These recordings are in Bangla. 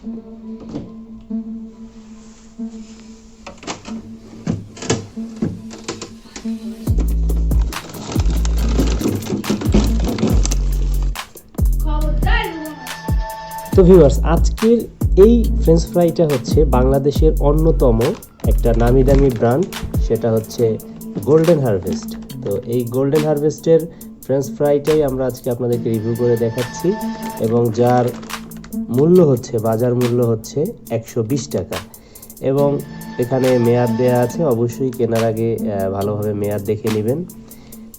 তো ভিউয়ার্স, আজকের এই ফ্রেঞ্চ ফ্রাইটা হচ্ছে বাংলাদেশের অন্যতম একটা নামি দামি ব্র্যান্ড, সেটা হচ্ছে গোল্ডেন হারভেস্ট। তো এই গোল্ডেন হারভেস্টের ফ্রেঞ্চ ফ্রাইটাই আমরা আজকে আপনাদেরকে রিভিউ করে দেখাচ্ছি, এবং যার মূল্য হচ্ছে, বাজার মূল্য হচ্ছে 120 টাকা। এবং এখানে মেয়াদ দেয়া আছে, অবশ্যই কেনার আগে ভালোভাবে মেয়াদ দেখে নেবেন।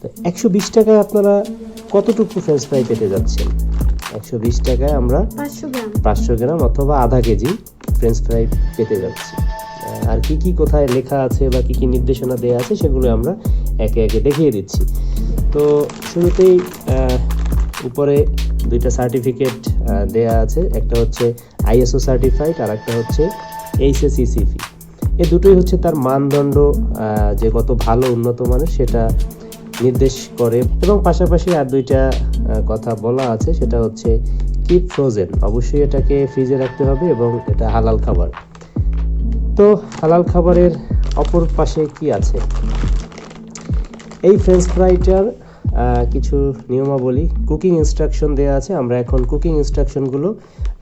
তো 120 টাকায় আপনারা কতটুকু ফ্রেঞ্চ ফ্রাই পেতে যাচ্ছেন? 120 টাকায় আমরা 500 গ্রাম অথবা আধা কেজি ফ্রেঞ্চ ফ্রাই পেতে যাচ্ছি। আর কি কি কোথায় লেখা আছে বা কি কি নির্দেশনা দেওয়া আছে সেগুলো আমরা একে একে দেখিয়ে দিচ্ছি। তো শুরুতেই উপরে দুইটা সার্টিফিকেট দেয়া আছে, একটা হচ্ছে ISO সার্টিফাইড আর একটা হচ্ছে HACCP। এই দুটোই হচ্ছে তার মানদণ্ড, যে কত ভালো উন্নত মানের সেটা নির্দেশ করে। এবং পাশাপাশি আর দুইটা কথা বলা আছে, সেটা হচ্ছে কিপ ফ্রোজেন, অবশ্যই এটাকে ফ্রিজে রাখতে হবে এবং এটা হালাল খাবার। তো হালাল খাবারের অপর পাশে কি আছে? এই ফ্রেঞ্চ ফ্রাইটার কিছু নিয়মাবলী, কুকিং ইনস্ট্রাকশন দেওয়া আছে। আমরা এখন কুকিং ইনস্ট্রাকশনগুলো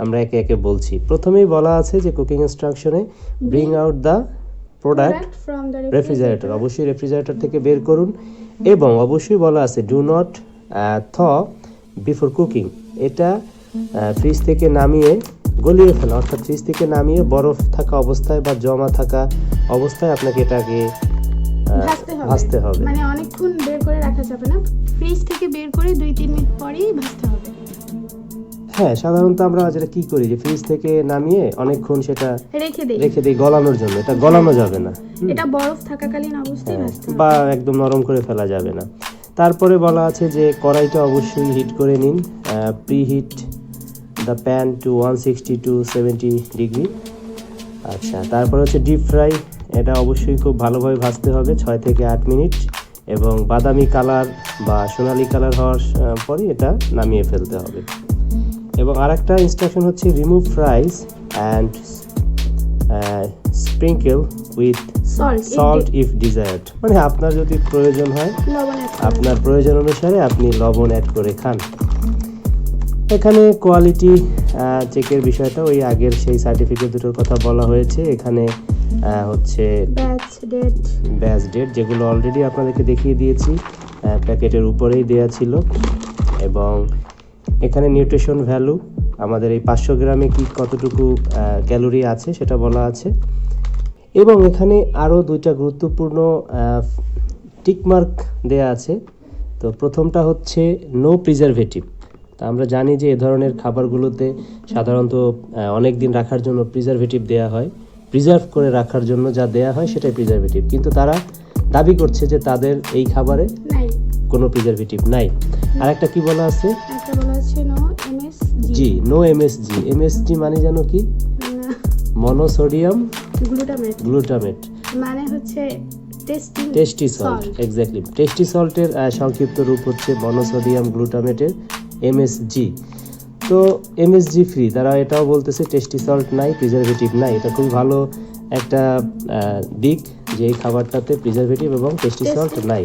আমরা একে একে বলছি। প্রথমেই বলা আছে যে কুকিং ইনস্ট্রাকশনে bring out the product from the refrigerator, অবশ্যই রেফ্রিজারেটর থেকে বের করুন। এবং অবশ্যই বলা আছে do not thaw before cooking, এটা ফ্রিজ থেকে নামিয়ে গলিয়ে ফেলা, অর্থাৎ ফ্রিজ থেকে নামিয়ে বরফ থাকা অবস্থায় বা জমা থাকা অবস্থায় আপনাকে এটাকে ভাজতে হবে। মানে অনেকক্ষণ বের করে রাখা যাবে না, ফ্রিজ থেকে বের করে 2-3 মিনিট পরেই ভাজতে হবে। হ্যাঁ, সাধারণত আমরা যেটা কি করি যে ফ্রিজ থেকে নামিয়ে অনেকক্ষণ সেটা রেখে দেই গলানোর জন্য। এটা গলানো যাবে না, এটা বরফ থাকাকালীন অবস্থায় ভাজতে হবে, বা একদম নরম করে ফেলা যাবে না। তারপরে বলা আছে যে কড়াইটা অবশ্যই হিট করে নিন, preheat the pan to 160 to 70 degree. আচ্ছা, তারপর হচ্ছে ডিপ ফ্রাই, এটা অবশ্যই খুব ভালোভাবে ভাজতে হবে 6 থেকে 8 মিনিট, এবং বাদামি কালার বা সোনালি কালার হওয়ার পরে এটা নামিয়ে ফেলতে হবে। এবং আরেকটা ইনস্ট্রাকশন হচ্ছে remove fries and sprinkle with salt if desired, মানে আপনার যদি প্রয়োজন হয়, আপনার প্রয়োজন অনুসারে আপনি লবণ অ্যাড করে খান। এখানে কোয়ালিটি চেকের বিষয়টা ওই আগের সেই সার্টিফিকেট দুটোর কথা বলা হয়েছে। এখানে হচ্ছে ব্যাচ ডেট, যেগুলো অলরেডি আপনাদেরকে দেখিয়ে দিয়েছি, প্যাকেটের উপরেই দেয়া ছিল। এবং এখানে নিউট্রিশন ভ্যালু, আমাদের এই 500 গ্রামে কি কতটুকু ক্যালোরি আছে সেটা বলা আছে। এবং এখানে আরও দুইটা গুরুত্বপূর্ণ টিকমার্ক দেয়া আছে। তো প্রথমটা হচ্ছে নো প্রিজারভেটিভ। তা আমরা জানি যে এ ধরনের খাবারগুলোতে সাধারণত অনেক দিন রাখার জন্য প্রিজারভেটিভ দেয়া হয়, প্রিজার্ভ করে রাখার জন্য যা দেয়া হয় সেটাই প্রিজারভেটিভ। কিন্তু তারা দাবি করছে যে তাদের এই খাবারে কোনো প্রিজারভেটিভ নাই। আর একটা কি বলা আছে? একটা বলা আছে নো MSG। MSG মানে জানো কি? মনোসোডিয়াম গ্লুটামেট, মানে হচ্ছে টেস্টি সল্ট। এক্স্যাক্টলি, টেস্টি সল্টের সংক্ষিপ্ত রূপ হচ্ছে মনোসোডিয়াম গ্লুটামেটের MSG। তো MSG ফ্রি, তারা এটাও বলতেছে টেস্টি সল্ট নাই, প্রিজারভেটিভ নাই। এটা খুব ভালো একটা দিক যে এই খাবারটাতে প্রিজারভেটিভ এবং টেস্টি সল্ট নাই।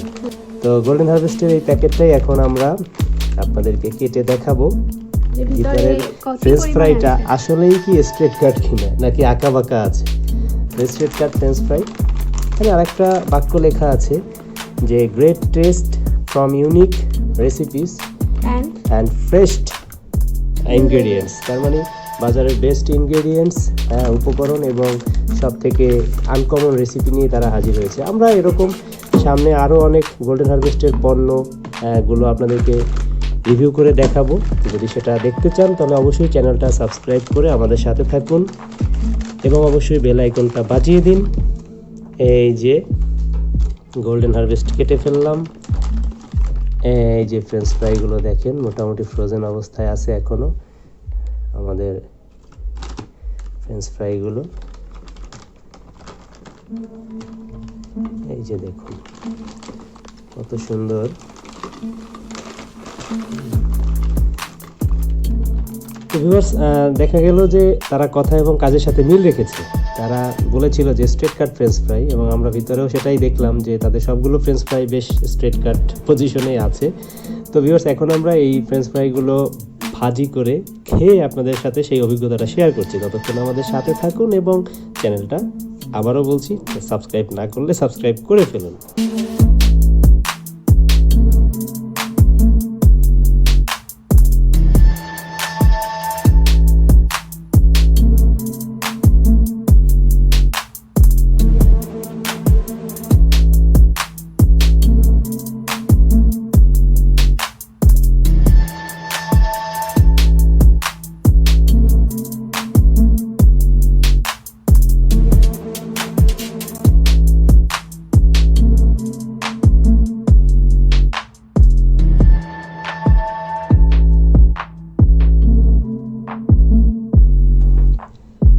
তো গোল্ডেন হারভেস্টের এই প্যাকেটটাই এখন আমরা আপনাদেরকে কেটে দেখাবো। ভিতরের ফ্রেঞ্চ ফ্রাইটা আসলেই কি স্ট্রেট কাট কিনা নাকি আঁকা বাঁকা আছে? স্ট্রেট কাট ফ্রেঞ্চ ফ্রাই। এখানে আরেকটা বাক্য লেখা আছে যে great test from unique recipes and fresh ingredients, তার মানে বাজারের বেস্ট ইনগ্রেডিয়েন্টস, উপকরণ এবং সব থেকে আনকমন রেসিপি নিয়ে তারা হাজির হয়েছে। আমরা এরকম সামনে আরও অনেক গোল্ডেন হারভেস্টের পণ্য গুলো আপনাদেরকে রিভিউ করে দেখাবো। যদি সেটা দেখতে চান তাহলে অবশ্যই চ্যানেলটা সাবস্ক্রাইব করে আমাদের সাথে থাকুন এবং অবশ্যই বেল আইকনটা বাজিয়ে দিন। এই যে গোল্ডেন হারভেস্ট কেটে ফেললাম। এই যে ফ্রেঞ্চ ফ্রাইগুলো দেখেন মোটামুটি ফ্রোজেন অবস্থায় আছে এখনো আমাদের ফ্রেঞ্চ ফ্রাইগুলো। এই যে দেখুন কত সুন্দর। তো ভিউয়ার্স, দেখা গেল যে তারা কথা এবং কাজের সাথে মিল রেখেছে। তারা বলেছিল যে স্ট্রেট কাট ফ্রেঞ্চ ফ্রাই, এবং আমরা ভিতরেও সেটাই দেখলাম যে তাদের সবগুলো ফ্রেঞ্চ ফ্রাই বেশ স্ট্রেট কাট পজিশনে আছে। তো ভিউয়ার্স, এখন আমরা এই ফ্রেঞ্চ ফ্রাইগুলো ভাজি করে খেয়ে আপনাদের সাথে সেই অভিজ্ঞতাটা শেয়ার করছি। ততক্ষণ আমাদের সাথে থাকুন এবং চ্যানেলটা আবারও বলছি, সাবস্ক্রাইব না করলে সাবস্ক্রাইব করে ফেলুন।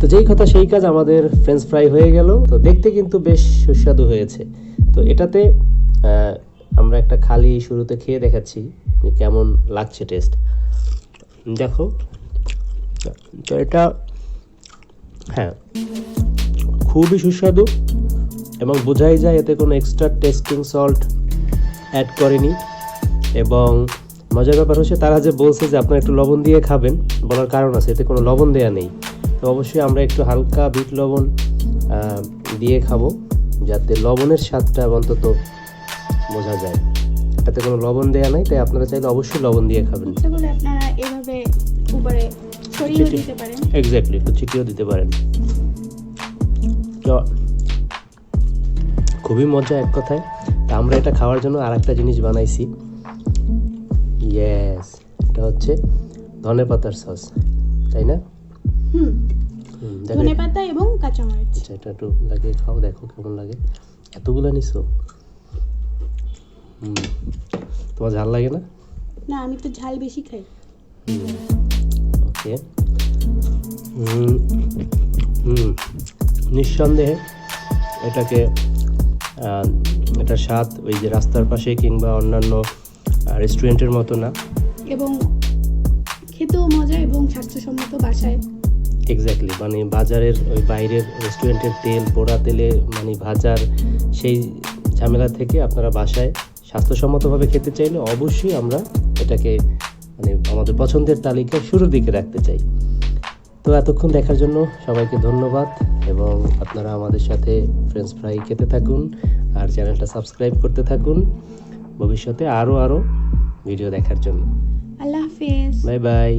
তো যেই কথা সেই কাজ, আমাদের ফ্রেঞ্চ ফ্রাই হয়ে গেল। তো দেখতে কিন্তু বেশ সুস্বাদু হয়েছে। তো এটাতে আমরা একটা খালি শুরুতে খেয়ে দেখাচ্ছি যে কেমন লাগছে টেস্ট। দেখো, তো এটা হ্যাঁ খুবই সুস্বাদু, এবং বোঝাই যায় এতে কোনো এক্সট্রা টেস্টিং সল্ট অ্যাড করেনি। এবং মজার ব্যাপার হচ্ছে, তারা যে বলছে যে আপনারা একটু লবণ দিয়ে খাবেন, বলার কারণ আছে, এতে কোনো লবণ দেয়া নেই। তো অবশ্যই আমরা একটু হালকা বিট লবণ দিয়ে খাবো, যাতে লবণের স্বাদটা অন্তত বোঝা যায়। এটাতে কোনো লবণ দেয়া নাই, তাই আপনারা চাইলে অবশ্যই লবণ দিয়ে খাবেন। ইচ্ছা করলে আপনারা এভাবে উপরে ছড়িয়ে দিতে পারেন। এক্স্যাক্টলি, একটু ছিটিয়েও দিতে পারেন। তো খুবই মজা এক কথায়। তা আমরা এটা খাওয়ার জন্য আর একটা জিনিস বানাইছি। ইয়েস, এটা হচ্ছে ধনেপাতার সস, তাই না? দেখো, ধনেপাতা এবং কাঁচামরিচ। আচ্ছা, এটা একটু লাগিয়ে খাও, দেখো কেমন লাগে। এতগুলো নিছো? তোমার ঝাল লাগে না? না, আমি তো ঝাল বেশি খাই। ওকে। নিঃসন্দেহে এটাকে এটার স্বাদ ওই যে রাস্তার পাশে কিংবা অন্যান্য রেস্টুরেন্টের মতো না, এবং খেতেও মজা এবং স্বাস্থ্যসম্মত। বাসায় এক্স্যাক্টলি, মানে বাজারের ওই বাইরের রেস্টুরেন্টের তেল, পোড়া তেলে মানে ভাজার সেই ঝামেলা থেকে আপনারা বাসায় স্বাস্থ্যসম্মতভাবে খেতে চাইলে অবশ্যই আমরা এটাকে মানে আমাদের পছন্দের তালিকায় শুরুর দিকে রাখতে চাই। তো এতক্ষণ দেখার জন্য সবাইকে ধন্যবাদ, এবং আপনারা আমাদের সাথে ফ্রেঞ্চ ফ্রাই খেতে থাকুন আর চ্যানেলটা সাবস্ক্রাইব করতে থাকুন ভবিষ্যতে আরও ভিডিও দেখার জন্য। আল্লাহ হাফেজ। Bye bye.